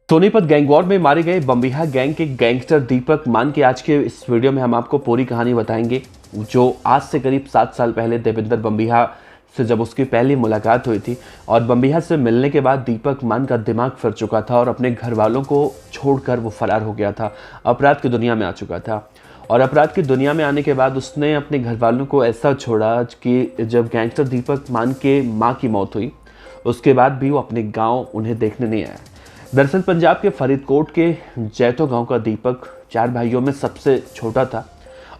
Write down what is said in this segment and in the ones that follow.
Sonipat gang war में मारे गए बम्बिहा गैंग के गैंगस्टर दीपक मान की आज के इस वीडियो में हम आपको पूरी कहानी बताएंगे। जो आज से करीब 7 साल पहले देवेंद्र बम्बिहा से जब उसकी पहली मुलाकात हुई थी और बम्बिहा से मिलने के बाद दीपक मान का दिमाग फिर चुका था और अपने घर वालों को छोड़कर वो फरार हो गया था, अपराध की दुनिया में आ चुका था। और अपराध की दुनिया में आने के बाद उसने अपने घर वालों को ऐसा छोड़ा कि जब गैंगस्टर दीपक मान के माँ की मौत हुई उसके बाद भी वो अपने गाँव उन्हें देखने नहीं आया। दरअसल पंजाब के फरीदकोट के जैतो गांव का दीपक 4 भाइयों में सबसे छोटा था।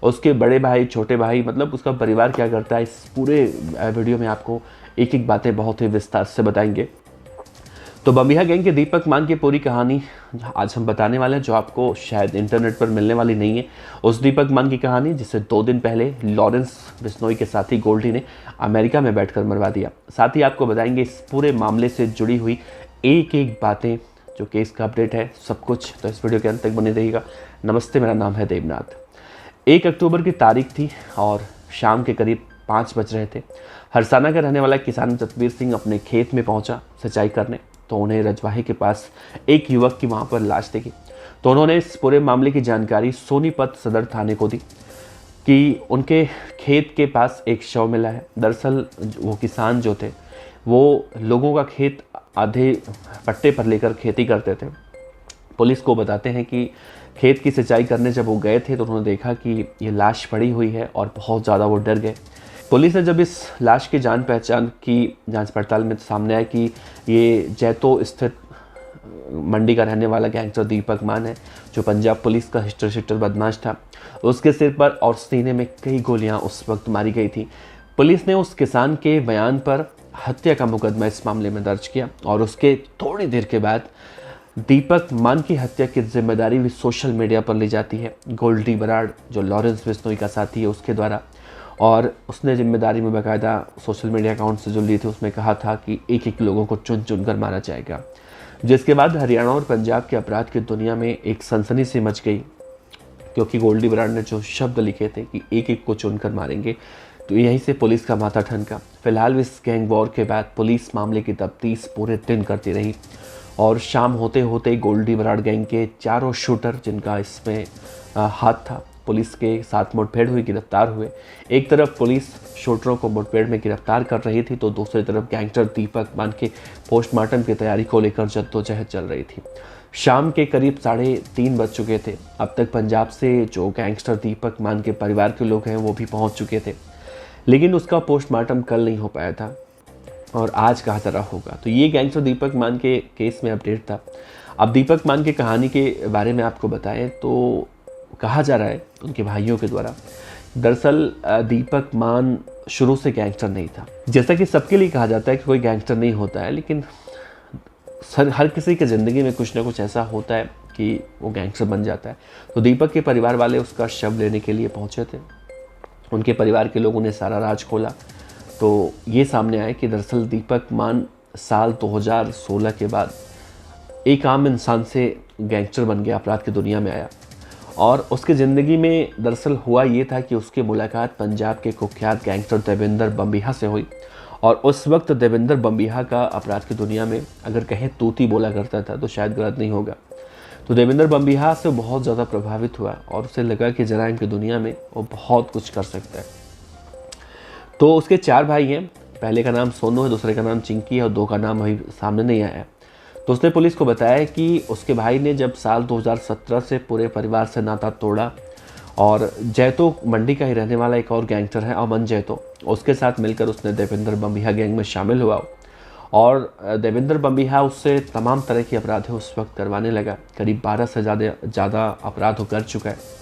उसके बड़े भाई, छोटे भाई, मतलब उसका परिवार क्या करता है, इस पूरे वीडियो में आपको एक एक बातें बहुत ही विस्तार से बताएंगे। तो बम्बिहा गैंग के दीपक मान की पूरी कहानी आज हम बताने वाले हैं, जो आपको शायद इंटरनेट पर मिलने वाली नहीं है। उस दीपक मान की कहानी जिसे 2 दिन पहले लॉरेंस बिश्नोई के साथी गोल्डी ने अमेरिका में बैठकर मरवा दिया। साथ ही आपको बताएंगे इस पूरे मामले से जुड़ी हुई एक एक बातें, जो केस का अपडेट है, सब कुछ। तो इस वीडियो के अंत तक बने रहिएगा। नमस्ते, मेरा नाम है देवनाथ। 1 अक्टूबर की तारीख थी और शाम के करीब 5 बज रहे थे। हरसाना का रहने वाला किसान जतवीर सिंह अपने खेत में पहुंचा सिंचाई करने, तो उन्हें रजवाहे के पास एक युवक की वहां पर लाश दिखी। तो उन्होंने इस पूरे मामले की जानकारी सोनीपत सदर थाने को दी कि उनके खेत के पास एक शव मिला है। दरअसल वो किसान जो थे वो लोगों का खेत आधे पट्टे पर लेकर खेती करते थे। पुलिस को बताते हैं कि खेत की सिंचाई करने जब वो गए थे तो उन्होंने देखा कि ये लाश पड़ी हुई है और बहुत ज़्यादा वो डर गए। पुलिस ने जब इस लाश की जांच पड़ताल में सामने आया कि ये जैतो स्थित मंडी का रहने वाला गैंगस्टर दीपक मान है, जो पंजाब पुलिस का हिस्टर बदमाश था। उसके सिर पर और सीने में कई गोलियां उस वक्त मारी गई थी। पुलिस ने उस किसान के बयान पर हत्या का मुकदमा इस मामले में दर्ज किया और उसके थोड़ी देर के बाद दीपक मान की हत्या की जिम्मेदारी भी सोशल मीडिया पर ली जाती है गोल्डी बराड़, जो लॉरेंस बिश्नोई का साथी है, उसके द्वारा। और उसने जिम्मेदारी में बाकायदा सोशल मीडिया अकाउंट से जो ली थी उसमें कहा था कि एक एक लोगों को चुन चुन कर मारा जाएगा। जिसके बाद हरियाणा और पंजाब के अपराध की दुनिया में एक सनसनी सी मच गई, क्योंकि गोल्डी बराड़ ने जो शब्द लिखे थे कि एक एक को चुनकर मारेंगे, तो यहीं से पुलिस का माथा ठनका। फिलहाल इस गैंग वॉर के बाद पुलिस मामले की तफ्तीश पूरे दिन करती रही और शाम होते होते गोल्डी बराड़ गैंग के चारों शूटर, जिनका इसमें हाथ था, पुलिस के साथ मुठभेड़ हुई, गिरफ्तार हुए। एक तरफ पुलिस शूटरों को मुठभेड़ में गिरफ्तार कर रही थी तो दूसरी तरफ गैंगस्टर दीपक मान के पोस्टमार्टम की तैयारी को लेकर जद्दोजहद चल रही थी। शाम के करीब 3:30 बज चुके थे। अब तक पंजाब से जो गैंगस्टर दीपक मान के परिवार के लोग हैं वो भी पहुंच चुके थे, लेकिन उसका पोस्टमार्टम कल नहीं हो पाया था और आज कहा जा रहा होगा। तो ये गैंगस्टर दीपक मान के केस में अपडेट था। अब दीपक मान की कहानी के बारे में आपको बताएं तो कहा जा रहा है उनके भाइयों के द्वारा, दरअसल दीपक मान शुरू से गैंगस्टर नहीं था। जैसा कि सबके लिए कहा जाता है कि कोई गैंगस्टर नहीं होता है, लेकिन हर किसी की ज़िंदगी में कुछ ना कुछ ऐसा होता है कि वो गैंगस्टर बन जाता है। तो दीपक के परिवार वाले उसका शव लेने के लिए पहुँचे थे। उनके परिवार के लोगों ने सारा राज खोला तो ये सामने आया कि दरअसल दीपक मान साल 2016 के बाद एक आम इंसान से गैंगस्टर बन गया, अपराध की दुनिया में आया। और उसकी ज़िंदगी में दरअसल हुआ ये था कि उसकी मुलाकात पंजाब के कुख्यात गैंगस्टर देवेंद्र बम्बिहा से हुई और उस वक्त देवेंद्र बम्बिहा का अपराध की दुनिया में अगर कहें तूती बोला करता था तो शायद गलत नहीं होगा। तो देवेंद्र बम्बिहा से बहुत ज़्यादा प्रभावित हुआ और उसे लगा कि जराइम की दुनिया में वो बहुत कुछ कर सकता है। तो उसके 4 भाई हैं, पहले का नाम सोनू है, दूसरे का नाम चिंकी है और 2 का नाम अभी सामने नहीं आया है। तो उसने पुलिस को बताया कि उसके भाई ने जब साल 2017 से पूरे परिवार से नाता तोड़ा और जैतो मंडी का ही रहने वाला एक और गैंगस्टर है अमन जैतो, उसके साथ मिलकर उसने देवेंद्र बम्बिहा गैंग में शामिल हुआ और देवेंद्र बम्बिहा उससे तमाम तरह के अपराध उस वक्त करवाने लगा। करीब 12 से ज़्यादा अपराध कर चुका है।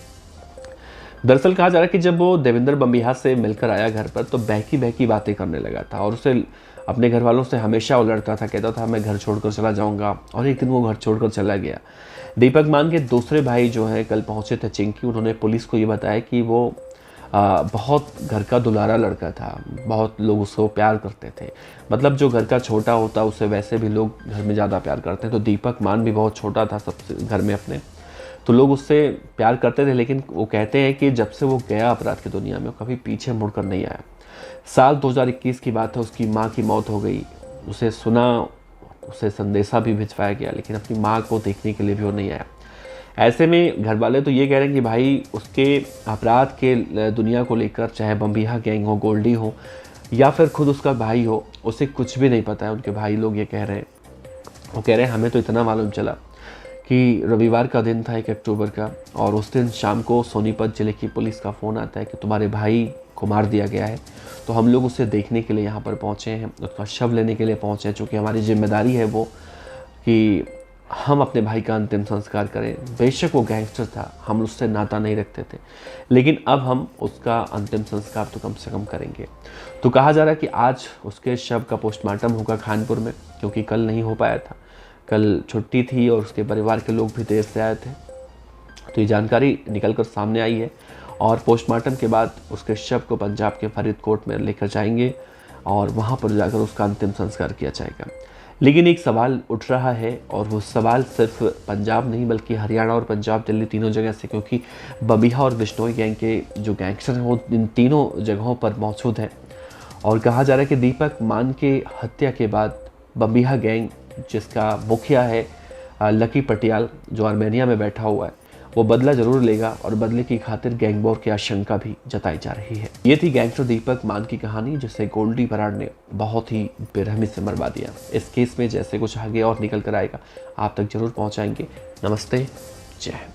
दरअसल कहा जा रहा है कि जब वो देवेंद्र बम्बिहा से मिलकर आया घर पर तो बहकी बहकी बातें करने लगा था और उसे अपने घर वालों से हमेशा उलझता था, कहता था मैं घर छोड़कर चला जाऊंगा, और एक दिन वो घर छोड़कर चला गया। दीपक मान के दूसरे भाई जो हैं कल पहुंचे थे, चिंकी, उन्होंने पुलिस को ये बताया कि वो बहुत घर का दुलारा लड़का था, बहुत लोग उसको प्यार करते थे। मतलब जो घर का छोटा होता उसे वैसे भी लोग घर में ज़्यादा प्यार करते हैं। तो दीपक मान भी बहुत छोटा था सबसे घर में अपने, तो लोग उससे प्यार करते थे। लेकिन वो कहते हैं कि जब से वो गया अपराध की दुनिया में कभी पीछे मुड़कर नहीं आया। साल 2021 की बात है, उसकी माँ की मौत हो गई। उसे सुना उसे संदेशा भी भिजवाया गया, लेकिन अपनी माँ को देखने के लिए भी वो नहीं आया। ऐसे में घर वाले तो ये कह रहे हैं कि भाई उसके अपराध के दुनिया को लेकर, चाहे बम्बिहा गैंग हो, गोल्डी हो या फिर खुद उसका भाई हो, उसे कुछ भी नहीं पता है। उनके भाई लोग ये कह रहे हैं, वो कह रहे हैं हमें तो इतना मालूम चला कि रविवार का दिन था 1 अक्टूबर का, और उस दिन शाम को सोनीपत ज़िले की पुलिस का फ़ोन आता है कि तुम्हारे भाई को मार दिया गया है। तो हम लोग उसे देखने के लिए यहाँ पर पहुँचे हैं, उसका शव लेने के लिए पहुँचे हैं, चूँकि हमारी जिम्मेदारी है वो कि हम अपने भाई का अंतिम संस्कार करें। बेशक वो गैंगस्टर था, हम उससे नाता नहीं रखते थे, लेकिन अब हम उसका अंतिम संस्कार तो कम से कम करेंगे। तो कहा जा रहा है कि आज उसके शव का पोस्टमार्टम होगा खानपुर में, क्योंकि कल नहीं हो पाया था, कल छुट्टी थी और उसके परिवार के लोग भी देर से आए थे। तो ये जानकारी निकल कर सामने आई है और पोस्टमार्टम के बाद उसके शव को पंजाब के फरीदकोट में लेकर जाएंगे और वहाँ पर जाकर उसका अंतिम संस्कार किया जाएगा। लेकिन एक सवाल उठ रहा है, और वो सवाल सिर्फ पंजाब नहीं बल्कि हरियाणा और पंजाब, दिल्ली तीनों जगह से, क्योंकि बम्बिहा और बिश्नोई गैंग के जो गैंगस्टर हैं वो इन तीनों जगहों पर मौजूद हैं। और कहा जा रहा है कि दीपक मान के हत्या के बाद बम्बिहा गैंग, जिसका मुखिया है लकी पटियाल, जो आर्मेनिया में बैठा हुआ है, वो बदला जरूर लेगा और बदले की खातिर गैंग वॉर की आशंका भी जताई जा रही है। ये थी गैंगस्टर दीपक मान की कहानी, जिसे गोल्डी बराड़ ने बहुत ही बेरहमी से मरवा दिया। इस केस में जैसे कुछ आगे और निकल कर आएगा आप तक जरूर पहुंचाएंगे। नमस्ते, जय हिंद।